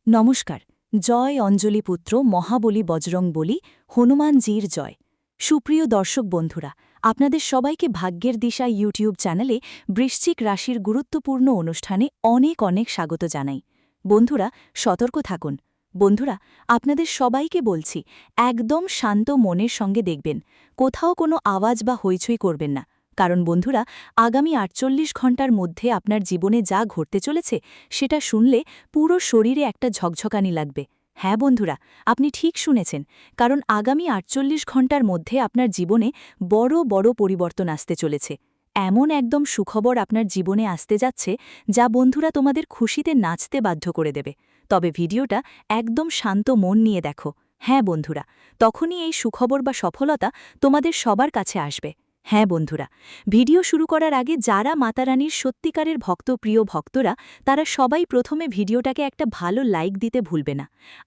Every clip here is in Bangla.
নমস্কার। জয় অঞ্জলি পুত্র মহাবলী বজরং বলি, হনুমানজির জয়। সুপ্রিয় দর্শক বন্ধুরা, আপনাদের সবাইকে ভাগ্যের দিশা ইউটিউব চ্যানেলে বৃশ্চিক রাশির গুরুত্বপূর্ণ অনুষ্ঠানে অনেক অনেক স্বাগত জানাই। বন্ধুরা, সতর্ক থাকুন। বন্ধুরা, আপনাদের সবাইকে বলছি, একদম শান্ত মনের সঙ্গে দেখবেন, কোথাও কোনো আওয়াজ বা হইচই করবেন না। কারণ বন্ধুরা, আগামী ৪৮ ঘণ্টার মধ্যে আপনার জীবনে যা ঘটতে চলেছে সেটা শুনলে পুরো শরীরে একটা ঝকঝকানি লাগবে। হ্যাঁ বন্ধুরা, আপনি ঠিক শুনেছেন, কারণ আগামী ৪৮ ঘণ্টার মধ্যে আপনার জীবনে বড় বড় পরিবর্তন আসতে চলেছে। এমন একদম সুখবর আপনার জীবনে আসতে যাচ্ছে যা বন্ধুরা তোমাদের খুশিতে নাচতে বাধ্য করে দেবে। তবে ভিডিওটা একদম শান্ত মন নিয়ে দেখো। হ্যাঁ বন্ধুরা, তখনই এই সুখবর বা সফলতা তোমাদের সবার কাছে আসবে। হ্যাঁ বন্ধুরা, ভিডিও শুরু করার আগে যারা মাতারানীর সত্যিকারের প্রিয় ভক্তরা, তারা সবাই প্রথমে ভিডিওটাকে একটা ভালো লাইক দিতে ভুলবে না।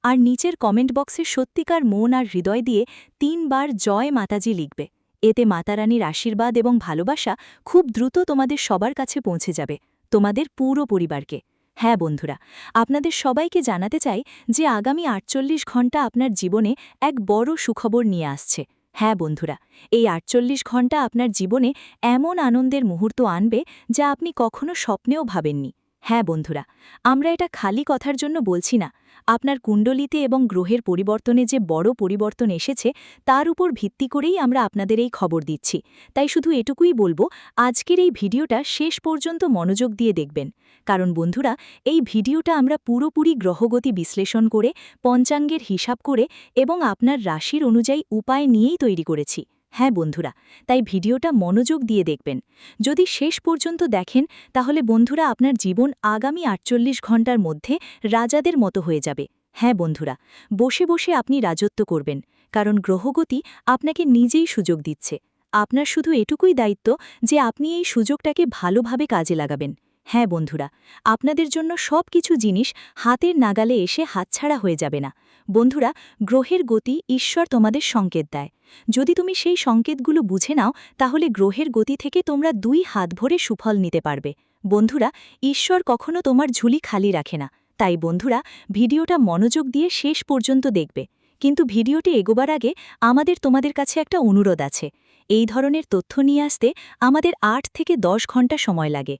আর নিচের কমেন্ট বক্সে সত্যিকার মন আর হৃদয় দিয়ে ৩ বার জয় মাতাজি লিখবে। এতে মাতারানীর আশীর্বাদ এবং ভালোবাসা খুব দ্রুত তোমাদের সবার কাছে পৌঁছে যাবে, তোমাদের পুরো পরিবারকে। হ্যাঁ বন্ধুরা, আপনাদের সবাইকে জানাতে চাই যে আগামী ৪৮ ঘণ্টা আপনার জীবনে এক বড় সুখবর নিয়ে আসছে। হ্যাঁ বন্ধুরা, এই ৪৮ ঘণ্টা আপনার জীবনে এমন আনন্দের মুহূর্ত আনবে যা আপনি কখনো স্বপ্নেও ভাবেননি। হ্যাঁ বন্ধুরা, আমরা এটা খালি কথার জন্য বলছি না। আপনার কুণ্ডলিতে এবং গ্রহের পরিবর্তনে যে বড় পরিবর্তন এসেছে তার উপর ভিত্তি করেই আমরা আপনাদের এই খবর দিচ্ছি। তাই শুধু এটুকুই বলবো, আজকের এই ভিডিওটা শেষ পর্যন্ত মনোযোগ দিয়ে দেখবেন। কারণ বন্ধুরা, এই ভিডিওটা আমরা পুরোপুরি গ্রহগতি বিশ্লেষণ করে, পঞ্চাঙ্গের হিসাব করে এবং আপনার রাশির অনুযায়ী উপায় নিয়েই তৈরি করেছি। হ্যাঁ বন্ধুরা, তাই ভিডিওটা মনোযোগ দিয়ে দেখবেন। যদি শেষ পর্যন্ত দেখেন তাহলে বন্ধুরা আপনার জীবন আগামী ৪৮ ঘণ্টার মধ্যে রাজাদের মতো হয়ে যাবে। হ্যাঁ বন্ধুরা, বসে বসে আপনি রাজত্ব করবেন, কারণ গ্রহগতি আপনাকে নিজেই সুযোগ দিচ্ছে। আপনার শুধু এটুকুই দায়িত্ব যে আপনি এই সুযোগটাকে ভালোভাবে কাজে লাগাবেন। হ্যাঁ বন্ধুরা, আপনাদের জন্য সব কিছু জিনিস হাতের নাগালে এসে হাতছাড়া হয়ে যাবে না। বন্ধুরা, গ্রহের গতি ঈশ্বর তোমাদের সংকেত দেয়। যদি তুমি সেই সংকেতগুলো বুঝে নাও তাহলে গ্রহের গতি থেকে তোমরা ২ হাত ভরে সুফল নিতে পারবে। বন্ধুরা, ঈশ্বর কখনো তোমার ঝুলি খালি রাখে না। তাই বন্ধুরা, ভিডিওটা মনোযোগ দিয়ে শেষ পর্যন্ত দেখবে। কিন্তু ভিডিওটি এগোবার আগে আমাদের তোমাদের কাছে একটা অনুরোধ আছে। এই ধরনের তথ্য নিয়ে আসতে আমাদের ৮ থেকে ১০ ঘণ্টা সময় লাগে।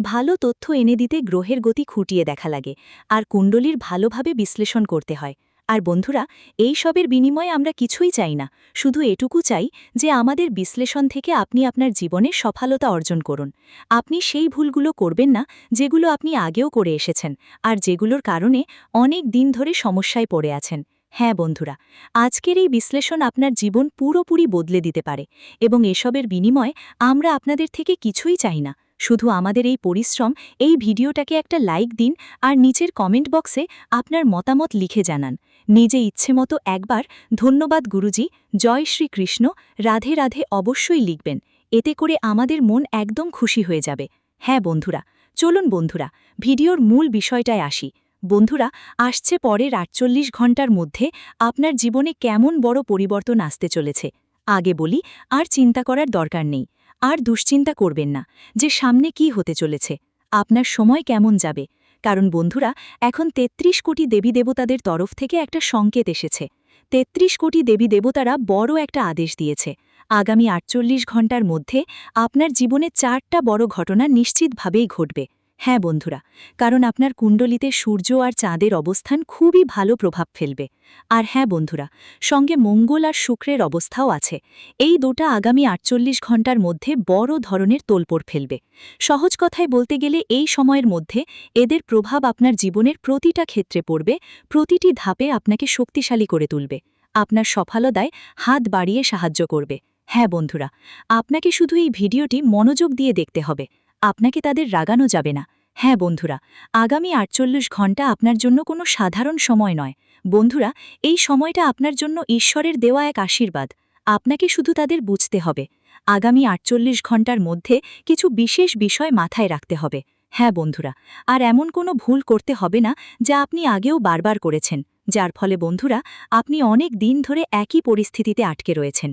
ভালো তথ্য এনে দিতে গ্রহের গতি খুঁটিয়ে দেখা লাগে, আর কুণ্ডলীর ভালোভাবে বিশ্লেষণ করতে হয়। আর বন্ধুরা, এই সবের বিনিময়ে আমরা কিছুই চাই না, শুধু এটুকু চাই যে আমাদের বিশ্লেষণ থেকে আপনি আপনার জীবনে সফলতা অর্জন করুন। আপনি সেই ভুলগুলো করবেন না যেগুলো আপনি আগেও করে এসেছেন, আর যেগুলোর কারণে অনেক দিন ধরে সমস্যায় পড়ে আছেন। হ্যাঁ বন্ধুরা, আজকের এই বিশ্লেষণ আপনার জীবন পুরোপুরি বদলে দিতে পারে, এবং এসবের বিনিময়ে আমরা আপনাদের থেকে কিছুই চাই না, শুধু আমাদের এই পরিশ্রম। এই ভিডিওটাকে একটা লাইক দিন আর নিচের কমেন্ট বক্সে আপনার মতামত লিখে জানান। নিজে ইচ্ছেমতো একবার ধন্যবাদ গুরুজি, জয় শ্রীকৃষ্ণ, রাধে রাধে অবশ্যই লিখবেন। এতে করে আমাদের মন একদম খুশি হয়ে যাবে। হ্যাঁ বন্ধুরা, চলুন বন্ধুরা, ভিডিওর মূল বিষয়টায় আসি। বন্ধুরা, আসছে পরের ৪৮ ঘণ্টার মধ্যে আপনার জীবনে কেমন বড় পরিবর্তন আসতে চলেছে। আগে বলি, আর চিন্তা করার দরকার নেই। আর দুশ্চিন্তা করবেন না যে সামনে কি হতে চলেছে, আপনার সময় কেমন যাবে। কারণ বন্ধুরা, এখন ৩৩ কোটি দেবী দেবতাদের তরফ থেকে একটা সংকেত এসেছে। ৩৩ কোটি দেবী দেবতারা বড় একটা আদেশ দিয়েছে। আগামী ৪৮ ঘণ্টার মধ্যে আপনার জীবনে ৪টা বড় ঘটনা নিশ্চিতভাবেই ঘটবে। হ্যাঁ বন্ধুরা, কারণ আপনার কুণ্ডলিতে সূর্য আর চাঁদের অবস্থান খুবই ভালো প্রভাব ফেলবে। আর হ্যাঁ বন্ধুরা, সঙ্গে মঙ্গল আর শুক্রের অবস্থাও আছে। এই দুটা আগামী ৪৮ ঘণ্টার মধ্যে বড় ধরনের তোলপড় ফেলবে। সহজ কথায় বলতে গেলে এই সময়ের মধ্যে এদের প্রভাব আপনার জীবনের প্রতিটা ক্ষেত্রে পড়বে, প্রতিটি ধাপে আপনাকে শক্তিশালী করে তুলবে, আপনার সফলতায় হাত বাড়িয়ে সাহায্য করবে। হ্যাঁ বন্ধুরা, আপনাকে শুধু এই ভিডিওটি মনোযোগ দিয়ে দেখতে হবে, আপনাকে তাদের রাগানো যাবে না। হ্যাঁ বন্ধুরা, আগামী ৪৮ ঘণ্টা আপনার জন্য কোনো সাধারণ সময় নয়। বন্ধুরা, এই সময়টা আপনার জন্য ঈশ্বরের দেওয়া এক আশীর্বাদ। আপনাকে শুধু তাদের বুঝতে হবে। আগামী ৪৮ ঘণ্টার মধ্যে কিছু বিশেষ বিষয় মাথায় রাখতে হবে। হ্যাঁ বন্ধুরা, আর এমন কোনো ভুল করতে হবে না যা আপনি আগেও বারবার করেছেন, যার ফলে বন্ধুরা আপনি অনেক দিন ধরে একই পরিস্থিতিতে আটকে রয়েছেন।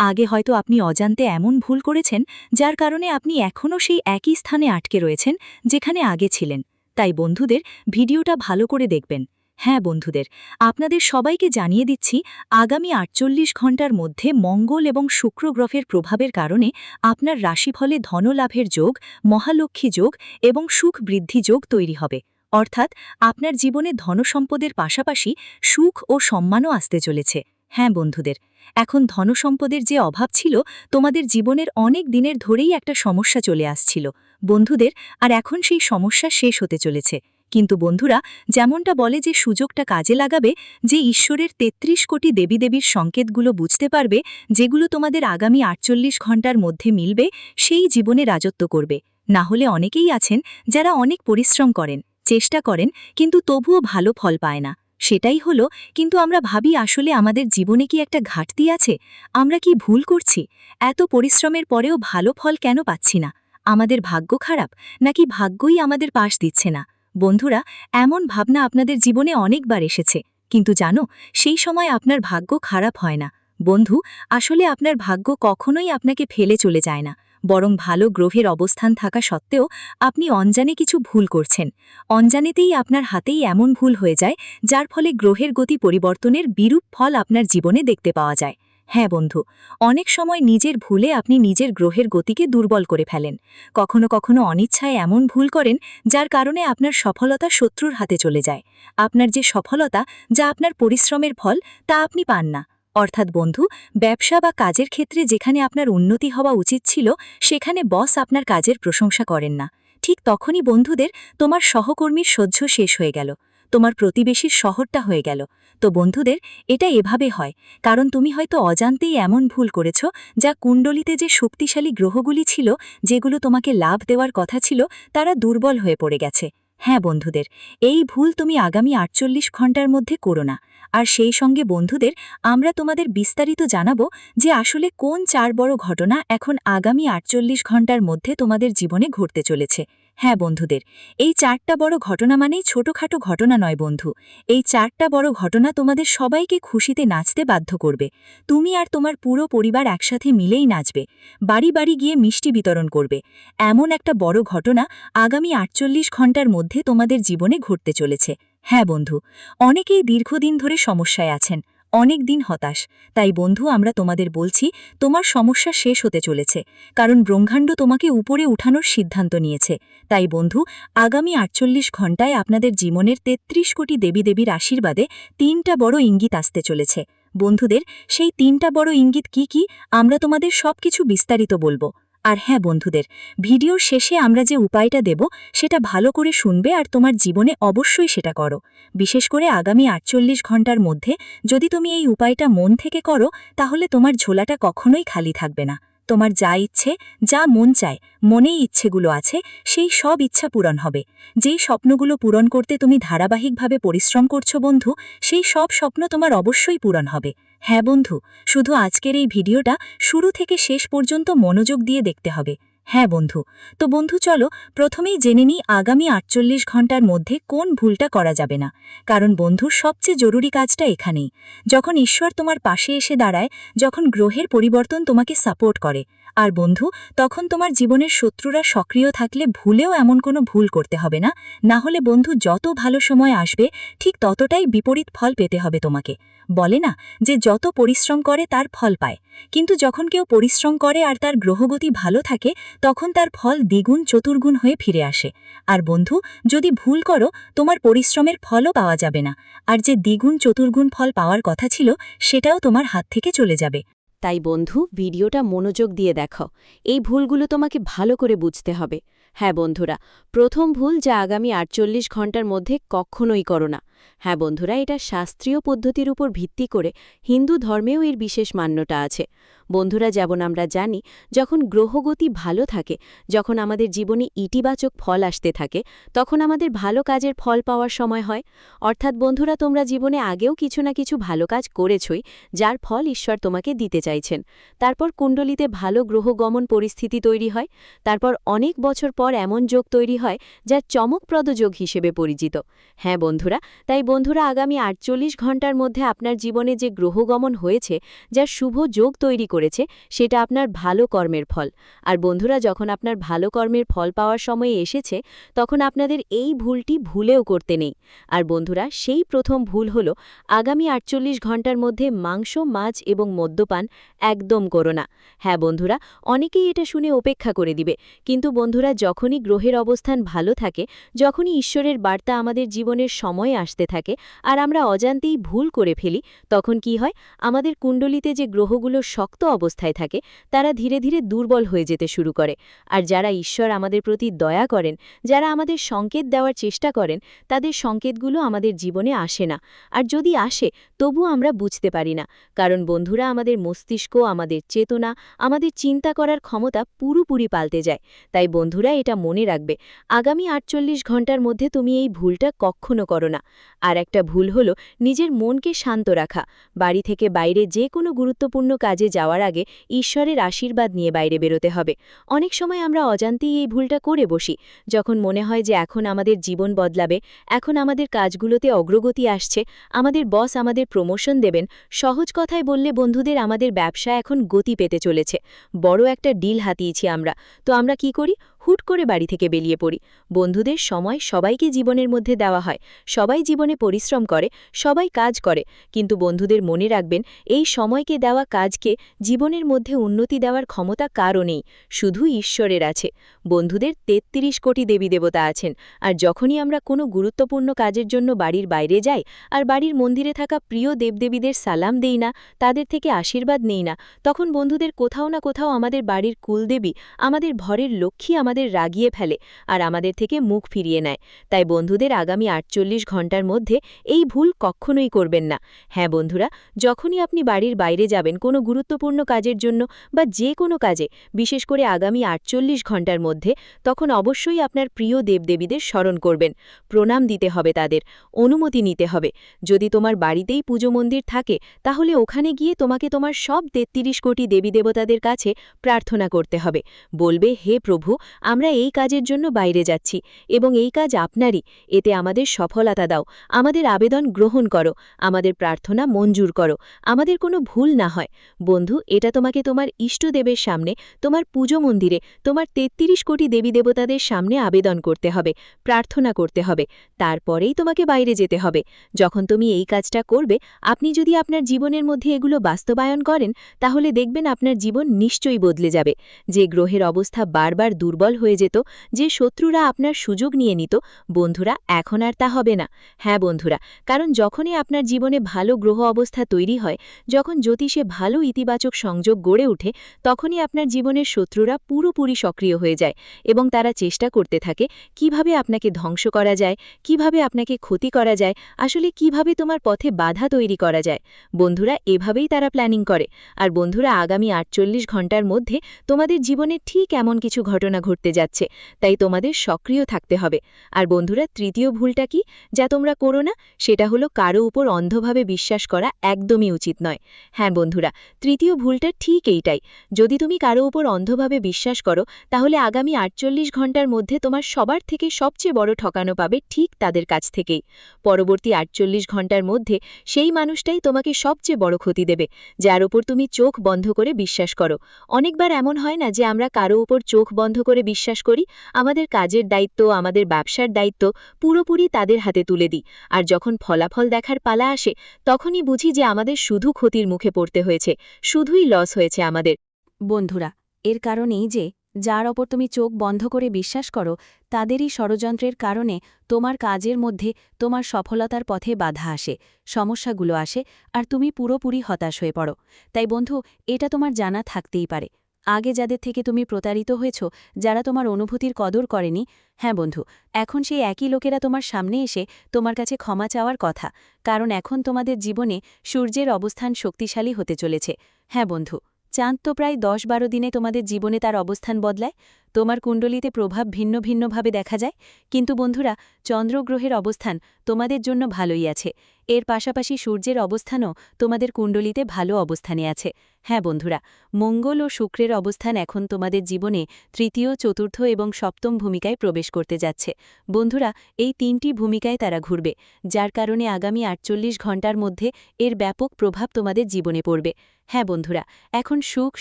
আগে হয়তো আপনি অজান্তে এমন ভুল করেছেন যার কারণে আপনি এখনও সেই একই স্থানে আটকে রয়েছেন যেখানে আগে ছিলেন। তাই বন্ধুদের, ভিডিওটা ভালো করে দেখবেন। হ্যাঁ বন্ধুদের, আপনাদের সবাইকে জানিয়ে দিচ্ছি আগামী ৪৮ ঘণ্টার মধ্যে মঙ্গল এবং শুক্র গ্রহের প্রভাবের কারণে আপনার রাশিফলে ধনলাভের যোগ, মহালক্ষ্মী যোগ এবং সুখ বৃদ্ধি যোগ তৈরি হবে। অর্থাৎ আপনার জীবনে ধনসম্পদের পাশাপাশি সুখ ও সম্মানও আসতে চলেছে। হ্যাঁ বন্ধুদের, এখন ধনসম্পদের যে অভাব ছিল, তোমাদের জীবনের অনেক দিনের ধরেই একটা সমস্যা চলে আসছিল বন্ধুদের, আর এখন সেই সমস্যা শেষ হতে চলেছে। কিন্তু বন্ধুরা, যেমনটা বলে যে সুযোগটা কাজে লাগাবে, যে ঈশ্বরের ৩৩ কোটি দেবীদেবীর সংকেতগুলো বুঝতে পারবে, যেগুলো তোমাদের আগামী ৪৮ ঘণ্টার মধ্যে মিলবে, সেই জীবনে রাজত্ব করবে। না হলে অনেকেই আছেন যারা অনেক পরিশ্রম করেন, চেষ্টা করেন, কিন্তু তবুও ভালো ফল পায় না। সেটাই হলো, কিন্তু আমরা ভাবি আসলে আমাদের জীবনে কি একটা ঘাটতি আছে? আমরা কি ভুল করছি? এত পরিশ্রমের পরেও ভালো ফল কেন পাচ্ছি না? আমাদের ভাগ্য খারাপ, নাকি ভাগ্যই আমাদের পাশ দিচ্ছে না? বন্ধুরা, এমন ভাবনা আপনাদের জীবনে অনেকবার এসেছে, কিন্তু জানো, সেই সময় আপনার ভাগ্য খারাপ হয় না। বন্ধু, আসলে আপনার ভাগ্য কখনোই আপনাকে ফেলে চলে যায় না, বরং ভালো গ্রহের অবস্থান থাকা সত্ত্বেও আপনি অনজানে কিছু ভুল করছেন। অনজানেতেই আপনার হাতেই এমন ভুল হয়ে যায়, যার ফলে গ্রহের গতি পরিবর্তনের বিরূপ ফল আপনার জীবনে দেখতে পাওয়া যায়। হ্যাঁ বন্ধু, অনেক সময় নিজের ভুলে আপনি নিজের গ্রহের গতিকে দুর্বল করে ফেলেন। কখনো কখনো অনিচ্ছায় এমন ভুল করেন, যার কারণে আপনার সফলতা শত্রুর হাতে চলে যায়। আপনার যে সফলতা, যা আপনার পরিশ্রমের ফল, তা আপনি পান না। অর্থাৎ বন্ধু, ব্যবসা বা কাজের ক্ষেত্রে যেখানে আপনার উন্নতি হওয়া উচিত ছিল, সেখানে বস আপনার কাজের প্রশংসা করেন না। ঠিক তখনই বন্ধুদের, তোমার সহকর্মীর সহ্য শেষ হয়ে গেল, তোমার প্রতিবেশীর শহরটা হয়ে গেল। তো বন্ধুদের, এটা এভাবে হয়, কারণ তুমি হয়তো অজান্তেই এমন ভুল করেছ, যা কুণ্ডলিতে যে শক্তিশালী গ্রহগুলি ছিল, যেগুলো তোমাকে লাভ দেওয়ার কথা ছিল, তারা দুর্বল হয়ে পড়ে গেছে। হ্যাঁ বন্ধুদের, এই ভুল তুমি আগামী ৪৮ ঘণ্টার মধ্যে করো না। আর সেই সঙ্গে বন্ধুদের, আমরা তোমাদের বিস্তারিত জানাবো যে আসলে কোন ৪ বড় ঘটনা এখন আগামী ৪৮ ঘণ্টার মধ্যে তোমাদের জীবনে ঘটতে চলেছে। হ্যাঁ বন্ধুদের, এই ৪টা বড় ঘটনা মানেই ছোটখাটো ঘটনা নয় বন্ধু। এই ৪টা বড় ঘটনা তোমাদের সবাইকে খুশিতে নাচতে বাধ্য করবে। তুমি আর তোমার পুরো পরিবার একসাথে মিলেই নাচবে, বাড়ি বাড়ি গিয়ে মিষ্টি বিতরণ করবে। এমন একটা বড় ঘটনা আগামী ৪৮ ঘণ্টার মধ্যে তোমাদের জীবনে ঘটতে চলেছে। হ্যাঁ বন্ধু, অনেকেই দীর্ঘদিন ধরে সমস্যায় আছেন, অনেক দিন হতাশ। তাই বন্ধু, আমরা তোমাদের বলছি, তোমার সমস্যা শেষ হতে চলেছে, কারণ ব্রহ্মাণ্ড তোমাকে উপরে উঠানোর সিদ্ধান্ত নিয়েছে। তাই বন্ধু, আগামী ৪৮ ঘণ্টায় আপনাদের জীবনের ৩৩ কোটি দেবীদেবীর আশীর্বাদে ৩টা বড় ইঙ্গিত আসতে চলেছে। বন্ধুদের, সেই ৩টা বড় ইঙ্গিত কি কি, আমরা তোমাদের সবকিছু বিস্তারিত বলবো। আর হ্যাঁ বন্ধুদের, ভিডিওর শেষে আমরা যে উপায়টা দেব, সেটা ভালো করে শুনবে আর তোমার জীবনে অবশ্যই সেটা করো। বিশেষ করে আগামী ৪৮ ঘণ্টার মধ্যে যদি তুমি এই উপায়টা মন থেকে করো, তাহলে তোমার ঝোলাটা কখনোই খালি থাকবে না। তোমার যা ইচ্ছে, যা মন চায়, মনেই ইচ্ছেগুলো আছে, সেই সব ইচ্ছা পূরণ হবে। যেই স্বপ্নগুলো পূরণ করতে তুমি ধারাবাহিকভাবে পরিশ্রম করছো বন্ধু, সেই সব স্বপ্ন তোমার অবশ্যই পূরণ হবে। হ্যাঁ বন্ধু, শুধু আজকের এই ভিডিওটা শুরু থেকে শেষ পর্যন্ত মনোযোগ দিয়ে দেখতে হবে। হ্যাঁ বন্ধু, তো বন্ধু চলো প্রথমেই জেনে নিই আগামী ৪৮ ঘণ্টার মধ্যে কোন ভুলটা করা যাবে না। কারণ বন্ধুর সবচেয়ে জরুরি কাজটা এখানেই। যখন ঈশ্বর তোমার পাশে এসে দাঁড়ায়, যখন গ্রহের পরিবর্তন তোমাকে সাপোর্ট করে, আর বন্ধু, তখন তোমার জীবনের শত্রুরা সক্রিয় থাকলে ভুলেও এমন কোনো ভুল করতে হবে না। না হলে বন্ধু, যত ভালো সময় আসবে, ঠিক ততটাই বিপরীত ফল পেতে হবে তোমাকে। বলে না যে যত পরিশ্রম করে তার ফল পায়, কিন্তু যখন কেউ পরিশ্রম করে আর তার গ্রহগতি ভালো থাকে, তখন তার ফল দ্বিগুণ চতুর্গুণ হয়ে ফিরে আসে। আর বন্ধু, যদি ভুল করো, তোমার পরিশ্রমের ফলও পাওয়া যাবে না, আর যে দ্বিগুণ চতুর্গুণ ফল পাওয়ার কথা ছিল, সেটাও তোমার হাত থেকে চলে যাবে। তাই বন্ধু, ভিডিওটা মনোযোগ দিয়ে দেখো, এই ভুলগুলো তোমাকে ভালো করে বুঝতে হবে। হ্যাঁ বন্ধুরা, প্রথম ভুল, যা আগামী ৪৮ ঘণ্টার মধ্যে কখনোই করো না। হ্যাঁ বন্ধুরা, এটা শাস্ত্রীয় পদ্ধতির উপর ভিত্তি করে হিন্দু ধর্মেও এর বিশেষ মান্যতা আছে। বন্ধুরা, যেমন আমরা জানি, যখন গ্রহগতি ভালো থাকে, যখন আমাদের জীবনে ইতিবাচক ফল আসতে থাকে, তখন আমাদের ভালো কাজের ফল পাওয়ার সময় হয়। অর্থাৎ বন্ধুরা, তোমরা জীবনে আগেও কিছু না কিছু ভালো কাজ করেছই, যার ফল ঈশ্বর তোমাকে দিতে চাইছেন। তারপর কুণ্ডলিতে ভালো গ্রহগমন পরিস্থিতি তৈরি হয়। তারপর অনেক বছর পর এমন যোগ তৈরি হয়, যা চমকপ্রদ যোগ হিসেবে পরিচিত। হ্যাঁ বন্ধুরা, তাই বন্ধুরা আগামী ৪৮ ঘণ্টার মধ্যে আপনার জীবনে যে গ্রহগমন হয়েছে, যা শুভ যোগ তৈরি করেছে, সেটা আপনার ভালো কর্মের ফল। আর বন্ধুরা যখন আপনার ভালো কর্মের ফল পাওয়ার সময় এসেছে, তখন আপনাদের এই ভুলটি ভুলেও করতে নেই। আর বন্ধুরা সেই প্রথম ভুল হলো আগামী ৪৮ ঘণ্টার মধ্যে মাংস, মাছ এবং মদ্যপান একদম করো না। হ্যাঁ বন্ধুরা, অনেকেই এটা শুনে উপেক্ষা করে দিবে, কিন্তু বন্ধুরা যখনই গ্রহের অবস্থান ভালো থাকে, যখনই ঈশ্বরের বার্তা আমাদের জীবনের সময় আসতে থাকে আর আমরা অজান্তেই ভুল করে ফেলি, তখন কি হয়, আমাদের কুণ্ডলিতে যে গ্রহগুলো শক্ত অবস্থায় থাকে তারা ধীরে ধীরে দুর্বল হয়ে যেতে শুরু করে। আর যারা ঈশ্বর আমাদের প্রতি দয়া করেন, যারা আমাদের সংকেত দেওয়ার চেষ্টা করেন, তাদের সংকেতগুলো আমাদের জীবনে আসে না। আর যদি আসে, তবু আমরা বুঝতে পারি না, কারণ বন্ধুরা আমাদের মস্তিষ্ক, আমাদের চেতনা, আমাদের চিন্তা করার ক্ষমতা পুরোপুরি পাল্টে যায়। তাই বন্ধুরা এটা মনে রাখবে, আগামী ৪৮ ঘণ্টার মধ্যে তুমি এই ভুলটা কখনো করো না। আর একটা ভুল হলো নিজের মনকে শান্ত রাখা। বাড়ি থেকে বাইরে যে কোনো গুরুত্বপূর্ণ কাজে যাওয়ার আগে ঈশ্বরের আশীর্বাদ নিয়ে বাইরে বেরোতে হবে। অনেক সময় আমরা অজান্তেই এই ভুলটা করে বসি, যখন মনে হয় যে এখন আমাদের জীবন বদলাবে, এখন আমাদের কাজগুলোতে অগ্রগতি আসছে, আমাদের বস আমাদের প্রমোশন দেবেন। সহজ কথায় বললে বন্ধুদের, আমাদের ব্যবসা এখন গতি পেতে চলেছে, বড় একটা ডিল হাতিয়েছি আমরা। তো আমরা কি করি? হুট করে বাড়ি থেকে বেরিয়ে পড়ি। বন্ধুদের সময় সবাইকে জীবনের মধ্যে দেওয়া হয়, সবাই জীবনে পরিশ্রম করে, সবাই কাজ করে, কিন্তু বন্ধুদের মনে রাখবেন, এই সময়কে দেওয়া কাজকে জীবনের মধ্যে উন্নতি দেওয়ার ক্ষমতা কারও নেই, শুধু ঈশ্বরের আছে। বন্ধুদের ৩৩ কোটি দেবী দেবতা আছেন, আর যখনই আমরা কোনো গুরুত্বপূর্ণ কাজের জন্য বাড়ির বাইরে যাই আর বাড়ির মন্দিরে থাকা প্রিয় দেবদেবীদের সালাম দেই না, তাদের থেকে আশীর্বাদ নেই না, তখন বন্ধুদের কোথাও না কোথাও আমাদের বাড়ির কুলদেবী, আমাদের ঘরের লক্ষ্মী আমাদের রাগিয়ে ফেলে আর আমাদের থেকে মুখ ফিরিয়ে নেয়। তাই বন্ধুদের আগামী ৪৮ ঘণ্টার মধ্যে এই ভুল কখনোই করবেন না। হ্যাঁ বন্ধুরা, যখনই আপনি বাড়ির বাইরে যাবেন কোনো গুরুত্বপূর্ণ কাজের জন্য বা যে কোনো কাজে, বিশেষ করে আগামী ৪৮ ঘণ্টার মধ্যে, তখন অবশ্যই আপনার প্রিয় দেবদেবীদের স্মরণ করবেন, প্রণাম দিতে হবে, তাদের অনুমতি নিতে হবে। যদি তোমার বাড়িতেই পুজো মন্দির থাকে, তাহলে ওখানে গিয়ে তোমাকে তোমার সব ৩৩ কোটি দেবী দেবতাদের কাছে প্রার্থনা করতে হবে। বলবে, হে প্রভু, আমরা এই কাজের জন্য বাইরে যাচ্ছি এবং এই কাজ আপনারই, এতে আমাদের সফলতা দাও, আমাদের আবেদন গ্রহণ করো, আমাদের প্রার্থনা মঞ্জুর করো, আমাদের কোনো ভুল না হয়। বন্ধু, এটা তোমাকে তোমার ইষ্টদেবের সামনে, তোমার পুজো মন্দিরে, তোমার ৩৩ কোটি দেবী দেবতাদের সামনে আবেদন করতে হবে, প্রার্থনা করতে হবে, তারপরেই তোমাকে বাইরে যেতে হবে। যখন তুমি এই কাজটা করবে, আপনি যদি আপনার জীবনের মধ্যে এগুলো বাস্তবায়ন করেন, তাহলে দেখবেন আপনার জীবন নিশ্চয়ই বদলে যাবে। যে গ্রহের অবস্থা বারবার দুর্বল হয়ে যেত, যে শত্রুরা আপনার সুযোগ নিয়ে নিত, বন্ধুরা এখন আর তা হবে না। হ্যাঁ বন্ধুরা, কারণ যখনই আপনার জীবনে ভালো গ্রহ অবস্থা তৈরি হয়, যখন জ্যোতিষে ভালো ইতিবাচক সংযোগ গড়ে ওঠে, তখনই আপনার জীবনের শত্রুরা পুরোপুরি সক্রিয় হয়ে যায় এবং তারা চেষ্টা করতে থাকে কিভাবে আপনাকে ধ্বংস করা যায়, কিভাবে আপনাকে ক্ষতি করা যায়, আসলে কিভাবে তোমার পথে বাধা তৈরি করা যায়। বন্ধুরা এভাবেই তারা প্ল্যানিং করে। আর বন্ধুরা আগামী ৪৮ ঘণ্টার মধ্যে তোমাদের জীবনে ঠিক এমন কিছু ঘটনা ঘটতে যাচ্ছে, তাই তোমাদের সক্রিয় থাকতে হবে। আর বন্ধুরা তৃতীয় ভুলটা কি, যা তোমরা করো না, সেটা হলো কারো উপর অন্ধভাবে বিশ্বাস করা একদমই উচিত নয়। হ্যাঁ বন্ধুরা, তৃতীয় ভুলটা ঠিক এইটাই। যদি তুমি কারো উপর অন্ধভাবে বিশ্বাস করো, তাহলে আগামী ৪৮ ঘণ্টার মধ্যে তোমার সবার থেকে সবচেয়ে বড় ঠকানো পাবে ঠিক তাদের কাছ থেকেই। পরবর্তী ৪৮ ঘণ্টার মধ্যে সেই মানুষটাই তোমাকে সবচেয়ে বড় ক্ষতি দেবে, যার উপর তুমি চোখ বন্ধ করে বিশ্বাস করো। অনেকবার এমন হয় না যে আমরা কারো উপর চোখ বন্ধ করে বিশ্বাস করি, আমাদের কাজের দায়িত্ব, আমাদের ব্যবসার দায়িত্ব পুরোপুরি তাদের হাতে তুলে দিই, আর যখন ফলাফল দেখার পালা আসে, তখনই বুঝি যে আমাদের শুধু ক্ষতির মুখে পড়তে হয়েছে, শুধুই লস হয়েছে আমাদের। বন্ধুরা, এর কারণেই যে যার ওপর তুমি চোখ বন্ধ করে বিশ্বাস করো, তাদেরই ষড়যন্ত্রের কারণে তোমার কাজের মধ্যে তোমার সফলতার পথে বাধা আসে, সমস্যাগুলো আসে, আর তুমি পুরোপুরি হতাশ হয়ে পড়ো। তাই বন্ধু, এটা তোমার জানা থাকতেই পারে। আগে যাদের থেকে তুমি প্রতারিত হয়েছ, যারা তোমার অনুভূতির কদর করেনি, হ্যাঁ বন্ধু, এখন সেই একই লোকেরা তোমার সামনে এসে তোমার কাছে ক্ষমা চাওয়ার কথা, কারণ এখন তোমাদের জীবনে সূর্যের অবস্থান শক্তিশালী হতে চলেছে। হ্যাঁ বন্ধু, চাঁদ তো প্রায় ১০-১২ দিনে তোমাদের জীবনে তার অবস্থান বদলায়। তোমার কুণ্ডলিতে প্রভাব ভিন্ন ভিন্নভাবে দেখা যায়, কিন্তু বন্ধুরা, চন্দ্রগ্রহের অবস্থান তোমাদের জন্য ভালোই আছে। এর পাশাপাশি সূর্যের অবস্থানও তোমাদের কুণ্ডলিতে ভালো অবস্থানে আছে। হ্যাঁ বন্ধুরা, মঙ্গল ও শুক্রের অবস্থান এখন তোমাদের জীবনে তৃতীয়, চতুর্থ এবং সপ্তম ভূমিকায় প্রবেশ করতে যাচ্ছে। বন্ধুরা, এই 3টি ভূমিকায় তারা ঘুরবে, যার কারণে আগামী 48 ঘণ্টার মধ্যে এর ব্যাপক প্রভাব তোমাদের জীবনে পড়বে। হ্যাঁ বন্ধুরা, এখন সুখ,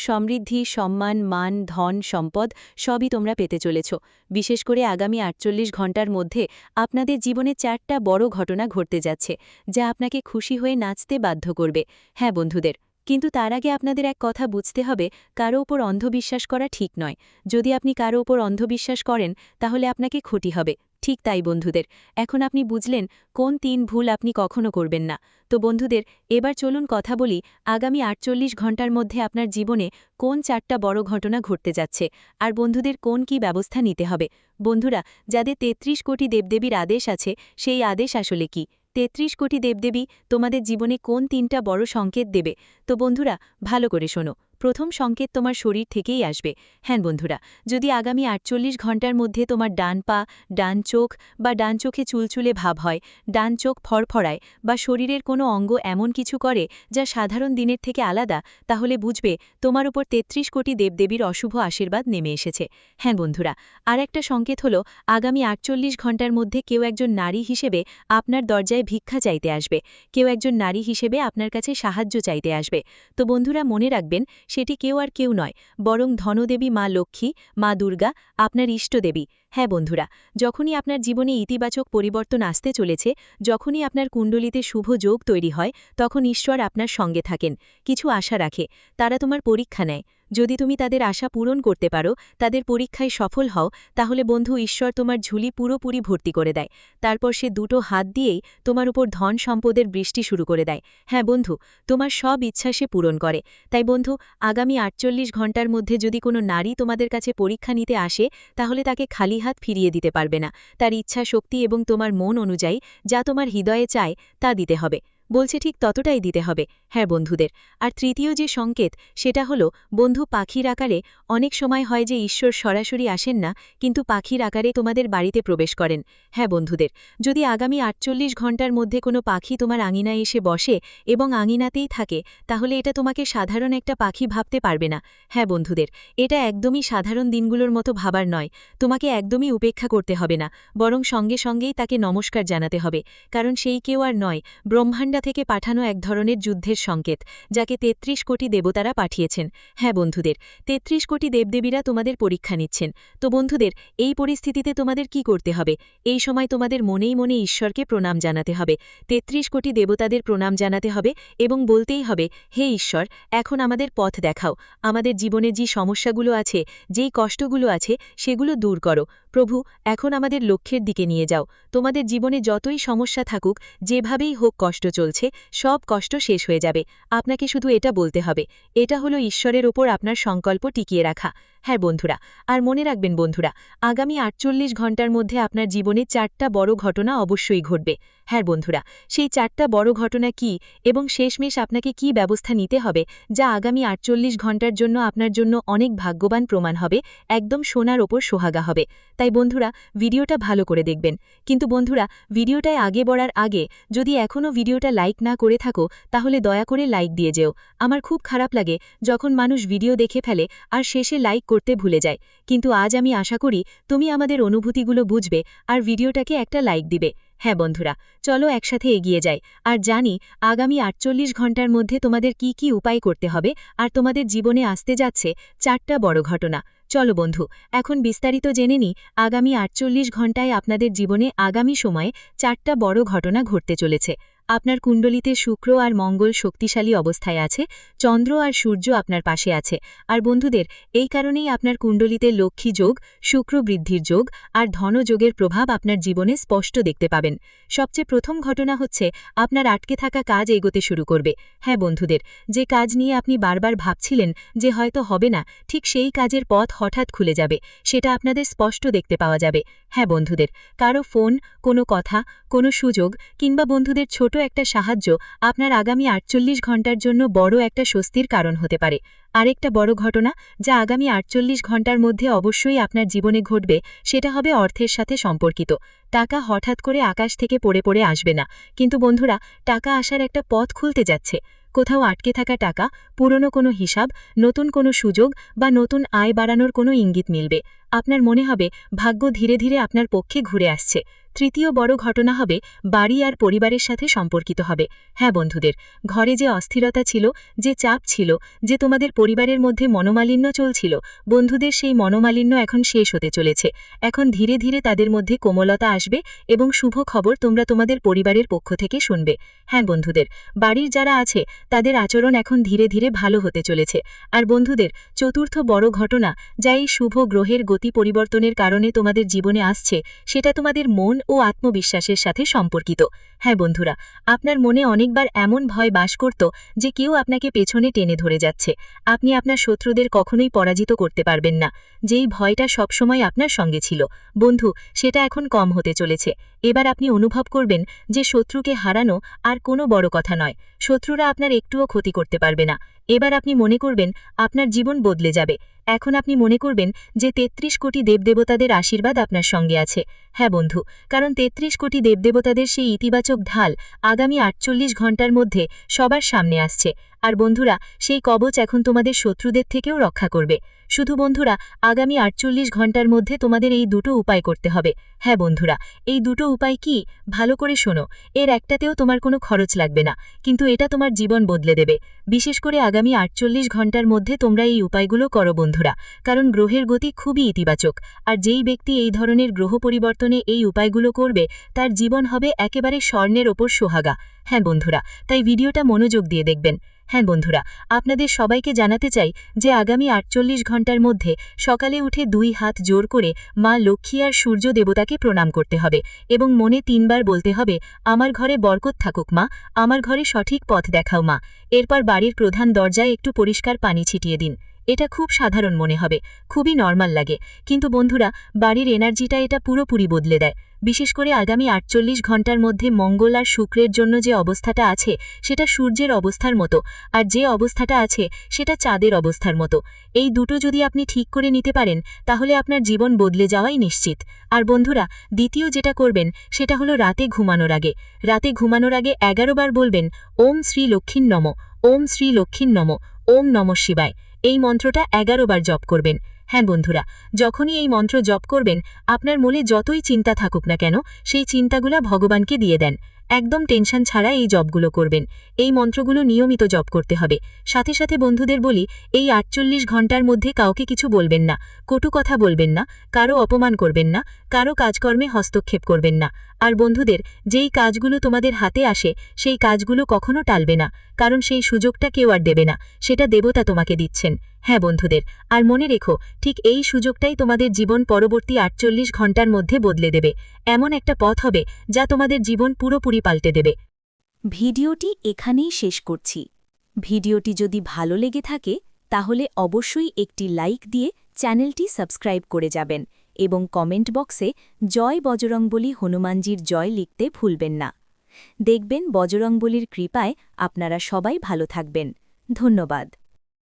সমৃদ্ধি, সম্মান, মান, ধন, সম্পদ সবই তোমরা পেতে চলেছ। বিশেষ করে আগামী 48 ঘণ্টার মধ্যে আপনাদের জীবনে 4টা বড় ঘটনা ঘটতে যাচ্ছে, যা আপনাকে খুশি হয়ে নাচতে বাধ্য করবে। হ্যাঁ বন্ধুদের, কিন্তু তার আগে আপনাদের এক কথা বুঝতে হবে, কারো ওপর অন্ধবিশ্বাস করা ঠিক নয়। যদি আপনি কারো ওপর অন্ধবিশ্বাস করেন, তাহলে আপনাকে ক্ষতি হবে। ঠিক তাই বন্ধুদের, এখন আপনি বুঝলেন কোন 3 ভুল আপনি কখনো করবেন না। তো বন্ধুদের, এবার চলুন কথা বলি আগামী 48 ঘণ্টার মধ্যে আপনার জীবনে কোন 4টা বড় ঘটনা ঘটতে যাচ্ছে, আর বন্ধুদের কোন কি ব্যবস্থা নিতে হবে। বন্ধুরা, যাদের 33 কোটি দেবদেবীর আদেশ আছে, সেই আদেশ আসলে কি? 33 কোটি দেবদেবী তোমাদের জীবনে কোন 3টা বড় সংকেত দেবে? তো বন্ধুরা, ভালো করে শোনো। প্রথম সংকেত তোমার শরীর থেকেই আসবে। হ্যাঁ বন্ধুরা, যদি আগামী 48 ঘণ্টার মধ্যে তোমার ডান পা, ডান চোখ বা ডান চোখে চুলচুলে ভাব হয়, ডান চোখ ফড়ফড়ায় বা শরীরের কোনো অঙ্গ এমন কিছু করে যা সাধারণ দিনের থেকে আলাদা, তাহলে বুঝবে তোমার উপর 33 কোটি দেবদেবীর অশুভ আশীর্বাদ নেমে এসেছে। হ্যাঁ বন্ধুরা, আর একটা সংকেত হলো আগামী 48 ঘণ্টার মধ্যে কেউ একজন নারী হিসেবে আপনার দরজায় ভিক্ষা চাইতে আসবে। কেউ একজন নারী হিসেবে আপনার কাছে সাহায্য চাইতে আসবে। তো বন্ধুরা, মনে রাখবেন, সেটি কেউ আর কেউ নয়, বরং ধনদেবী মা লক্ষ্মী, মা দুর্গা, আপনার ইষ্টদেবী। হ্যাঁ বন্ধুরা, যখনই আপনার জীবনে ইতিবাচক পরিবর্তন আসতে চলেছে, যখনই আপনার কুণ্ডলিতে শুভ যোগ তৈরি হয়, তখন ঈশ্বর আপনার সঙ্গে থাকেন, কিছু আশা রাখে। তারা তোমার পরীক্ষা নেয়। যদি তুমি তাদের আশা পূরণ করতে পারো, তাদের পরীক্ষায় সফল হও, তাহলে বন্ধু, ঈশ্বর তোমার ঝুলি পুরোপুরি ভর্তি করে দেয়। তারপর সে দুটো হাত দিয়েই তোমার উপর ধন সম্পদের বৃষ্টি শুরু করে দেয়। হ্যাঁ বন্ধু, তোমার সব ইচ্ছা সে পূরণ করে। তাই বন্ধু, আগামী 48 ঘণ্টার মধ্যে যদি কোনো নারী তোমাদের কাছে পরীক্ষা নিতে আসে, তাহলে তাকে খালি হাত ফিরিয়ে দিতে পারবে না। তার ইচ্ছা শক্তি এবং তোমার মন অনুযায়ী যা তোমার হৃদয়ে চায় তা দিতে হবে। বলছে ঠিক ততটাই দিতে হবে। হ্যাঁ বন্ধুদের, আর তৃতীয় যে সংকেত, সেটা হলো বন্ধু, পাখির আকারে। অনেক সময় হয় যে ঈশ্বর সরাসরি আসেন না, কিন্তু পাখির আকারে তোমাদের বাড়িতে প্রবেশ করেন। হ্যাঁ বন্ধুদের, যদি আগামী 48 ঘণ্টার মধ্যে কোনো পাখি তোমার আঙিনায় এসে বসে এবং আঙিনাতেই থাকে, তাহলে এটা তোমাকে সাধারণ একটা পাখি ভাবতে পারবে না। হ্যাঁ বন্ধুদের, এটা একদমই সাধারণ দিনগুলোর মতো ভাবার নয়। তোমাকে একদমই উপেক্ষা করতে হবে না, বরং সঙ্গে সঙ্গেই তাকে নমস্কার জানাতে হবে, কারণ সেই কেউ আর নয়, ব্রহ্মাণ্ডা থেকে পাঠানো এক ধরনের যুদ্ধের সংকেত, যাকে 33 কোটি দেবতারা পাঠিয়েছেন। হ্যাঁ বন্ধুদের, 33 কোটি দেবদেবীরা তোমাদের পরীক্ষা নিচ্ছেন। তো বন্ধুদের, এই পরিস্থিতিতে তোমাদের কি করতে হবে? এই সময় তোমাদের মনেই মনে ঈশ্বরকে প্রণাম জানাতে হবে, 33 কোটি দেবতাদের প্রণাম জানাতে হবে এবং বলতেই হবে, হে ঈশ্বর, এখন আমাদের পথ দেখাও। আমাদের জীবনে যে সমস্যাগুলো আছে, যেই কষ্টগুলো আছে, সেগুলো দূর করো। প্রভু, এখন আমাদের লক্ষ্যের দিকে নিয়ে যাও। তোমাদের জীবনে যতই সমস্যা থাকুক, যেভাবেই হোক কষ্ট চলছে, সব কষ্ট শেষ হয়ে যাবে। আপনাকে শুধু এটা বলতে হবে। এটা হলো ঈশ্বরের ওপর আপনার সংকল্প টিকিয়ে রাখা। হ্যাঁ বন্ধুরা, আর মনে রাখবেন বন্ধুরা, আগামী 48 ঘণ্টার মধ্যে আপনার জীবনে 4টা বড় ঘটনা অবশ্যই ঘটবে। হ্যাঁ বন্ধুরা, সেই 4টা বড় ঘটনা কি এবং শেষমেশ আপনাকে কি ব্যবস্থা নিতে হবে, যা আগামী 48 ঘণ্টার জন্য আপনার জন্য অনেক ভাগ্যবান প্রমাণ হবে, একদম সোনার ওপর সোহাগা হবে। তাই বন্ধুরা, ভিডিওটা ভালো করে দেখবেন। কিন্তু বন্ধুরা, ভিডিওটায় আগে বড়ার আগে যদি এখনও ভিডিওটা লাইক না করে থাকো, তাহলে দয়া করে লাইক দিয়ে যেও। আমার খুব খারাপ লাগে যখন মানুষ ভিডিও দেখে ফেলে আর শেষে লাইক করতে ভুলে যায়। কিন্তু আজ আমি আশা করি তুমি আমাদের অনুভূতিগুলো বুঝবে আর ভিডিওটাকে একটা লাইক দিবে। হ্যাঁ বন্ধুরা, চলো একসাথে এগিয়ে যাই আর জানি আগামী 48 ঘণ্টার মধ্যে তোমাদের কি কি উপায় করতে হবে আর তোমাদের জীবনে আসতে যাচ্ছে 4টা বড় ঘটনা। চলো বন্ধু, এখন বিস্তারিত জেনে নিই আগামী 48 ঘণ্টায় আপনাদের জীবনে আগামী সময়ে 4টা বড় ঘটনা ঘটতে চলেছে। আপনার কুণ্ডলিতে শুক্র আর মঙ্গল শক্তিশালী অবস্থায় আছে, চন্দ্র আর সূর্য আপনার পাশে আছে। আর বন্ধুদের, এই কারণেই আপনার কুণ্ডলিতে লক্ষ্মী যোগ, শুক্র বৃদ্ধির যোগ আর ধনযোগের প্রভাব আপনার জীবনে স্পষ্ট দেখতে পাবেন। সবচেয়ে প্রথম ঘটনা হচ্ছে আপনার আটকে থাকা কাজ এগোতে শুরু করবে। হ্যাঁ বন্ধুদের, যে কাজ নিয়ে আপনি বারবার ভাবছিলেন যে হয়তো হবে না, ঠিক সেই কাজের পথ হঠাৎ খুলে যাবে, সেটা আপনাদের স্পষ্ট দেখতে পাওয়া যাবে। হ্যাঁ বন্ধুদের, কারো ফোন, কোনো কথা, কোনো সুযোগ কিংবা বন্ধুদের ছোট ছোট একটা সাহায্য আপনার আগামী 48 ঘন্টার জন্য বড় একটা স্বস্তির কারণ হতে পারে। আরেকটা বড় ঘটনা যা আগামী 48 ঘন্টার মধ্যে অবশ্যই আপনার জীবনে ঘটবে, সেটা হবে অর্থের সাথে সম্পর্কিত। টাকা হঠাৎ করে আকাশ থেকে পড়ে পড়ে আসবে না, কিন্তু বন্ধুরা, টাকা আসার একটা পথ খুলতে যাচ্ছে। কোথাও আটকে থাকা টাকা, পুরনো কোনো হিসাব, নতুন কোনো সুযোগ বা নতুন আয় বাড়ানোর কোনো ইঙ্গিত মিলবে। আপনার মনে হবে ভাগ্য ধীরে ধীরে আপনার পক্ষে ঘুরে আসছে। তৃতীয় বড় ঘটনা হবে বাড়ি আর পরিবারের সাথে সম্পর্কিত হবে। হ্যাঁ বন্ধুদের, ঘরে যে অস্থিরতা ছিল, যে চাপ ছিল, যে তোমাদের পরিবারের মধ্যে মনোমালিন্য চলছিল, বন্ধুদের সেই মনোমালিন্য এখন শেষ হতে চলেছে। এখন ধীরে ধীরে তাদের মধ্যে কোমলতা আসবে এবং শুভ খবর তোমরা তোমাদের পরিবারের পক্ষ থেকে শুনবে। হ্যাঁ বন্ধুদের, বাড়ির যারা আছে তাদের আচরণ এখন ধীরে ধীরে ভালো হতে চলেছে। আর বন্ধুদের, চতুর্থ বড় ঘটনা যা এই শুভ গ্রহের গতি পরিবর্তনের কারণে তোমাদের জীবনে আসছে, সেটা তোমাদের মন ও আত্মবিশ্বাসের সাথে সম্পর্কিত। হ্যাঁ বন্ধুরা, আপনার মনে অনেকবার এমন ভয় বাস করত যে কেউ আপনাকে পেছনে টেনে ধরে যাচ্ছে। আপনি আপনার শত্রুদের কখনোই পরাজিত করতে পারবেন না। যেই ভয়টা সবসময় আপনার সঙ্গে ছিল, বন্ধু, সেটা এখন কম হতে চলেছে। এবার আপনি অনুভব করবেন যে শত্রুকে হারানো আর কোনো বড় কথা নয়। শত্রুরা আপনার একটুও ক্ষতি করতে পারবে না। এবার আপনি মনে করবেন আপনার জীবন বদলে যাবে। এখন আপনি মনে করবেন যে 33 কোটি দেবদেবতাদের আশীর্বাদ আপনার সঙ্গে আছে। হ্যাঁ বন্ধু, কারণ 33 কোটি দেবদেবতাদের সেই ইতিবাচক ঢাল আগামী 48 ঘন্টার মধ্যে সবার সামনে আসছে। আর বন্ধুরা, সেই কবচ এখন তোমাদের শত্রুদের থেকেও রক্ষা করবে। শুধু বন্ধুরা, আগামী 48 ঘন্টার মধ্যে তোমাদের এই দুটো উপায় করতে হবে। হ্যাঁ বন্ধুরা, এই দুটো উপায় কি? ভালো করে শোনো। এর একটাতেও তোমার কোনো খরচ লাগবে না, কিন্তু এটা তোমার জীবন বদলে দেবে। বিশেষ করে আগামী 48 ঘন্টার মধ্যে তোমরা এই উপায়গুলো করো বন্ধুরা, কারণ গ্রহের গতি খুবই ইতিবাচক। আর যেই ব্যক্তি এই ধরনের গ্রহ পরিবর্তনে এই উপায়গুলো করবে, তার জীবন হবে একেবারে স্বর্ণের ওপর সোহাগা। হ্যাঁ বন্ধুরা, তাই ভিডিওটা মনোযোগ দিয়ে দেখবেন। হ্যাঁ বন্ধুরা, আপনাদের সবাইকে জানাতে চাই যে আগামী 48 ঘন্টার মধ্যে সকালে উঠে 2 হাত জোর করে মা লক্ষ্মী আর সূর্য দেবতাকে প্রণাম করতে হবে এবং মনে 3 বার বলতে হবে, আমার ঘরে বরকত থাকুক মা, আমার ঘরে সঠিক পথ দেখাও মা। এরপর বাড়ির প্রধান দরজায় একটু পরিষ্কার পানি ছিটিয়ে দিন। এটা খুব সাধারণ মনে হবে, খুবই নর্মাল লাগে, কিন্তু বন্ধুরা, বাড়ির এনার্জিটা এটা পুরোপুরি বদলে দেয়। বিশেষ করে আগামী 48 ঘন্টার মধ্যে মঙ্গল আর শুক্রের জন্য যে অবস্থাটা আছে, সেটা সূর্যের অবস্থার মতো, আর যে অবস্থাটা আছে সেটা চাঁদের অবস্থার মতো। এই দুটো যদি আপনি ঠিক করে নিতে পারেন, তাহলে আপনার জীবন বদলে যাওয়াই নিশ্চিত। আর বন্ধুরা, দ্বিতীয় যেটা করবেন সেটা হলো রাতে ঘুমানোর আগে 11 বার বলবেন, ওম শ্রী লক্ষ্মীর নম, ওম শ্রী লক্ষ্মীর নম, ওম নমঃ শিবায়। এই মন্ত্রটা 11 বার জপ করবেন। হ্যাঁ বন্ধুরা, যখনই এই মন্ত্র জপ করবেন, আপনার মনে যতই চিন্তা থাকুক না কেন, সেই চিন্তাগুলা ভগবানকে দিয়ে দেন। একদম টেনশন ছাড়া এই জপগুলো করবেন। এই মন্ত্রগুলো নিয়মিত জপ করতে হবে। সাথে সাথে বন্ধুদের বলি, এই 48 ঘন্টার মধ্যে কাউকে কিছু বলবেন না, কটু কথা বলবেন না, কারো অপমান করবেন না, কারো কাজকর্মে হস্তক্ষেপ করবেন না। আর বন্ধুদের, যেই কাজগুলো তোমাদের হাতে আসে, সেই কাজগুলো কখনো টালবে না, কারণ সেই সুযোগটা কেউ আর দেবে না, সেটা দেবতা তোমাকে দিচ্ছেন। হ্যাঁ বন্ধুদের, আর মনে রেখো, ঠিক এই সুযোগটাই তোমাদের জীবন পরবর্তী 48 ঘন্টার মধ্যে বদলে দেবে। এমন একটা পথ হবে যা তোমাদের জীবন পুরোপুরি পাল্টে দেবে। ভিডিওটি এখানেই শেষ করছি। ভিডিওটি যদি ভালো লেগে থাকে তাহলে অবশ্যই একটি লাইক দিয়ে চ্যানেলটি সাবস্ক্রাইব করে যাবেন এবং কমেন্ট বক্সে জয় বজরংবলী হনুমানজির জয় লিখতে ভুলবেন না। দেখবেন বজরংবলীর কৃপায় আপনারা সবাই ভালো থাকবেন। ধন্যবাদ।